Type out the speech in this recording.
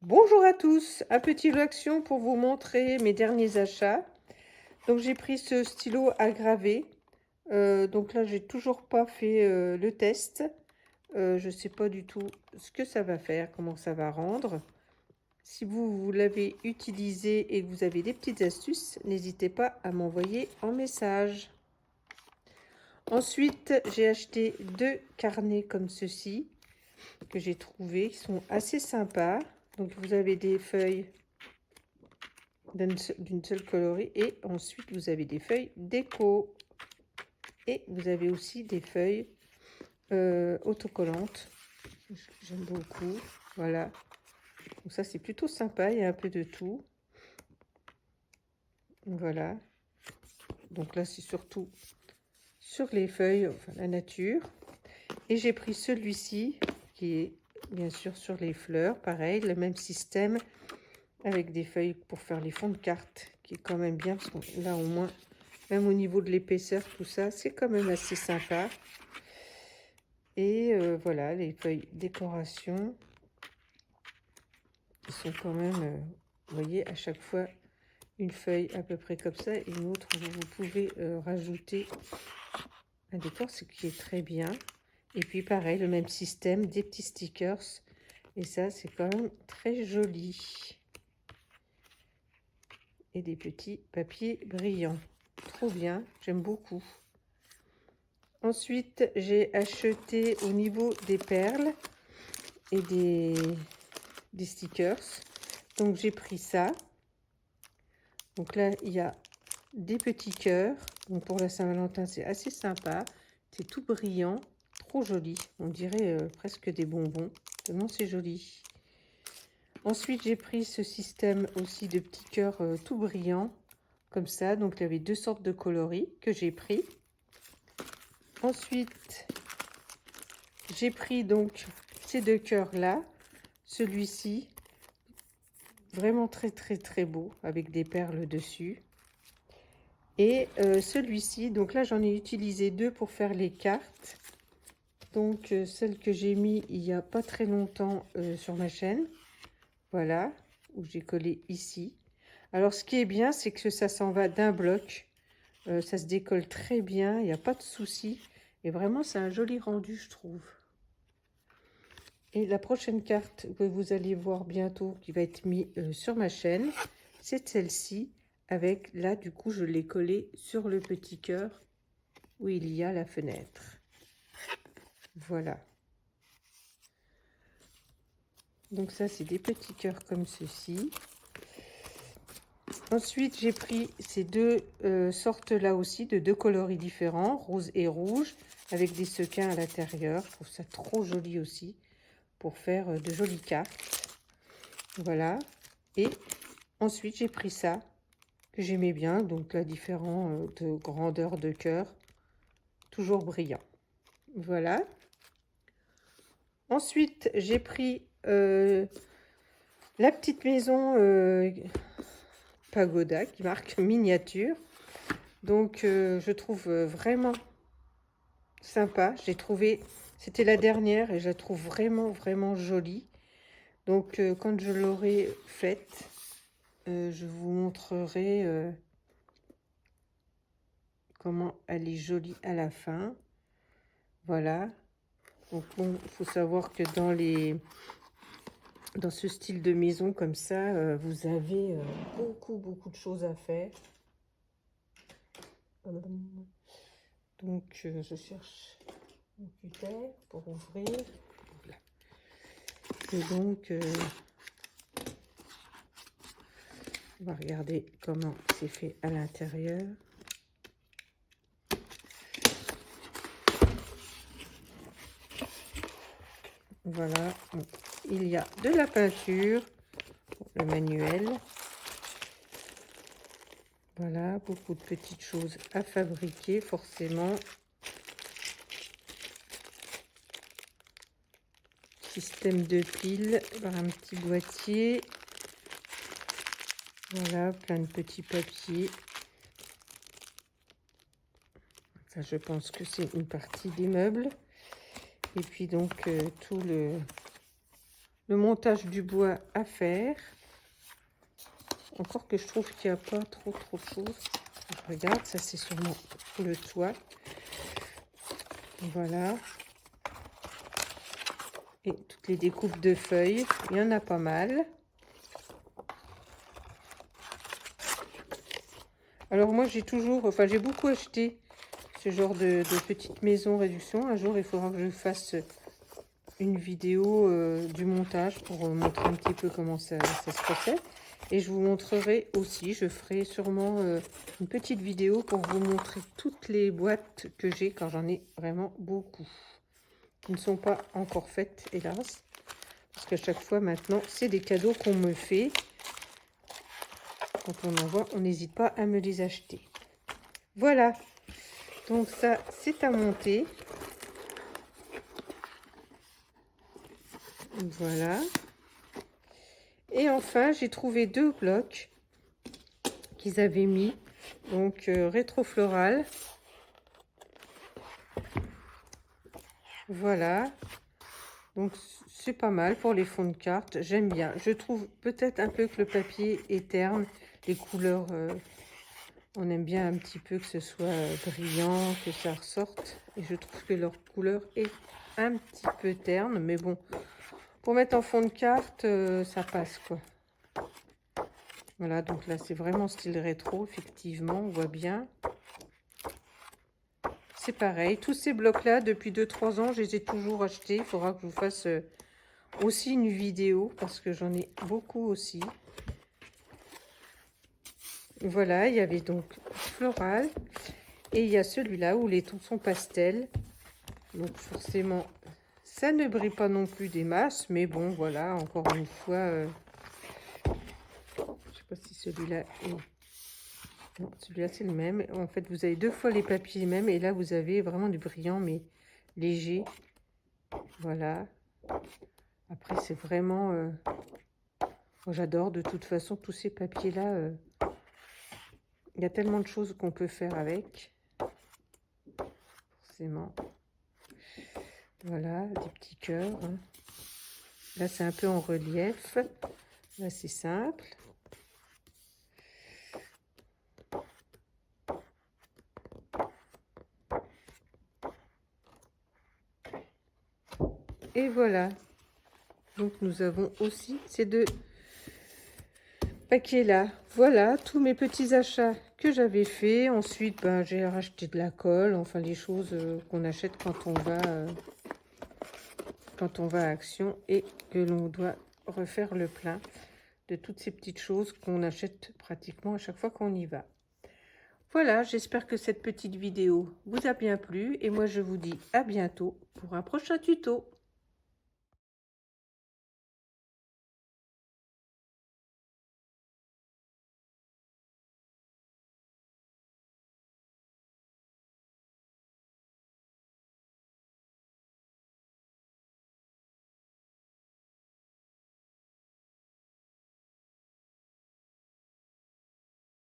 Bonjour à tous, un petit vlog action pour vous montrer mes derniers achats. Donc j'ai pris ce stylo à graver. Donc là j'ai toujours pas fait le test. Je sais pas du tout ce que ça va faire, comment ça va rendre. Si vous l'avez utilisé et que vous avez des petites astuces, n'hésitez pas à m'envoyer en message. Ensuite j'ai acheté 2 carnets comme ceci que j'ai trouvé, qui sont assez sympas. Donc vous avez des feuilles d'une seule coloris et ensuite vous avez des feuilles déco et vous avez aussi des feuilles autocollantes. J'aime beaucoup, voilà. Donc ça c'est plutôt sympa, il y a un peu de tout, voilà. Donc là c'est surtout sur les feuilles, enfin la nature. Et j'ai pris celui-ci qui est bien sûr sur les fleurs, pareil, le même système avec des feuilles pour faire les fonds de cartes, qui est quand même bien parce que là au moins, même au niveau de l'épaisseur, tout ça, c'est quand même assez sympa. Et voilà, les feuilles décoration, qui sont quand même, vous voyez, à chaque fois une feuille à peu près comme ça et une autre où vous pouvez rajouter un décor, ce qui est très bien. Et puis pareil, le même système, des petits stickers. Et ça, c'est quand même très joli. Et des petits papiers brillants. Trop bien, j'aime beaucoup. Ensuite, j'ai acheté au niveau des perles et des stickers. Donc j'ai pris ça. Donc là, il y a des petits cœurs. Donc pour la Saint-Valentin, c'est assez sympa. C'est tout brillant, trop joli. On dirait presque des bonbons. Tellement c'est joli. Ensuite, j'ai pris ce système aussi de petits cœurs tout brillants, comme ça. Donc il y avait deux sortes de coloris que j'ai pris. Ensuite, j'ai pris donc ces deux cœurs là. Celui-ci, vraiment très beau, avec des perles dessus. Et celui-ci, donc là j'en ai utilisé deux pour faire les cartes. Donc celle que j'ai mis il n'y a pas très longtemps sur ma chaîne. Voilà, où j'ai collé ici. Alors ce qui est bien, c'est que ça s'en va d'un bloc. Ça se décolle très bien, il n'y a pas de souci. Et vraiment c'est un joli rendu, je trouve. Et la prochaine carte que vous allez voir bientôt, qui va être mise sur ma chaîne, c'est celle-ci. Avec, là, du coup, je l'ai collée sur le petit cœur où il y a la fenêtre. Voilà. Donc ça, c'est des petits cœurs comme ceci. Ensuite, j'ai pris ces deux sortes-là aussi, de deux coloris différents, rose et rouge, avec des sequins à l'intérieur. Je trouve ça trop joli aussi, pour faire de jolies cartes. Voilà. Et ensuite, j'ai pris ça, que j'aimais bien, donc la différence de grandeur de cœur, toujours brillant. Voilà. Ensuite, j'ai pris la petite maison Pagoda qui marque miniature. Donc, je trouve vraiment sympa. J'ai trouvé, c'était la dernière et je la trouve vraiment jolie. Donc, quand je l'aurai faite, je vous montrerai comment elle est jolie à la fin. Voilà. Donc, bon, il faut savoir que dans ce style de maison comme ça, vous avez beaucoup de choses à faire. Donc, je cherche un cutter pour ouvrir. Voilà. Et donc, on va regarder comment c'est fait à l'intérieur. Voilà, donc, il y a de la peinture, le manuel. Voilà, beaucoup de petites choses à fabriquer, forcément. Système de piles par un petit boîtier. Voilà, plein de petits papiers. Ça, je pense que c'est une partie des meubles. Et puis donc, tout le montage du bois à faire. Encore que je trouve qu'il n'y a pas trop de choses. Je regarde, ça c'est sûrement pour le toit. Voilà. Et toutes les découpes de feuilles, il y en a pas mal. Alors moi j'ai beaucoup acheté ce genre de petite maison réduction. Un jour il faudra que je fasse une vidéo du montage pour montrer un petit peu comment ça se procède. Et je vous montrerai aussi, je ferai sûrement une petite vidéo pour vous montrer toutes les boîtes que j'ai, car j'en ai vraiment beaucoup, qui ne sont pas encore faites, hélas. Parce qu'à chaque fois maintenant, c'est des cadeaux qu'on me fait. Quand on en voit, on n'hésite pas à me les acheter. Voilà, donc ça, c'est à monter. Voilà. Et enfin, j'ai trouvé 2 blocs qu'ils avaient mis. Donc, rétrofloral. Voilà. Donc, c'est pas mal pour les fonds de cartes. J'aime bien. Je trouve peut-être un peu que le papier est terne. Les couleurs, on aime bien un petit peu que ce soit brillant, que ça ressorte. Et je trouve que leur couleur est un petit peu terne. Mais bon, pour mettre en fond de carte, ça passe, quoi. Voilà, donc là, c'est vraiment style rétro, effectivement, on voit bien. C'est pareil, tous ces blocs-là, depuis 2-3 ans, je les ai toujours achetés. Il faudra que je vous fasse aussi une vidéo, parce que j'en ai beaucoup aussi. Voilà, il y avait donc floral. Et il y a celui-là où les tons sont pastels. Donc forcément, ça ne brille pas non plus des masses. Mais bon, voilà, encore une fois... je sais pas si celui-là est... Non, celui-là c'est le même. En fait, vous avez 2 fois les papiers mêmes. Et là, vous avez vraiment du brillant, mais léger. Voilà. Après, c'est vraiment... moi, j'adore de toute façon tous ces papiers-là. Il y a tellement de choses qu'on peut faire avec. Forcément. Voilà, des petits cœurs. Hein. Là, c'est un peu en relief. Là, c'est simple. Et voilà. Donc, nous avons aussi ces 2 paquets-là. Voilà, tous mes petits achats que j'avais fait. Ensuite, ben, j'ai racheté de la colle. Enfin, les choses qu'on achète quand on va à Action et que l'on doit refaire le plein de toutes ces petites choses qu'on achète pratiquement à chaque fois qu'on y va. Voilà, j'espère que cette petite vidéo vous a bien plu et moi je vous dis à bientôt pour un prochain tuto.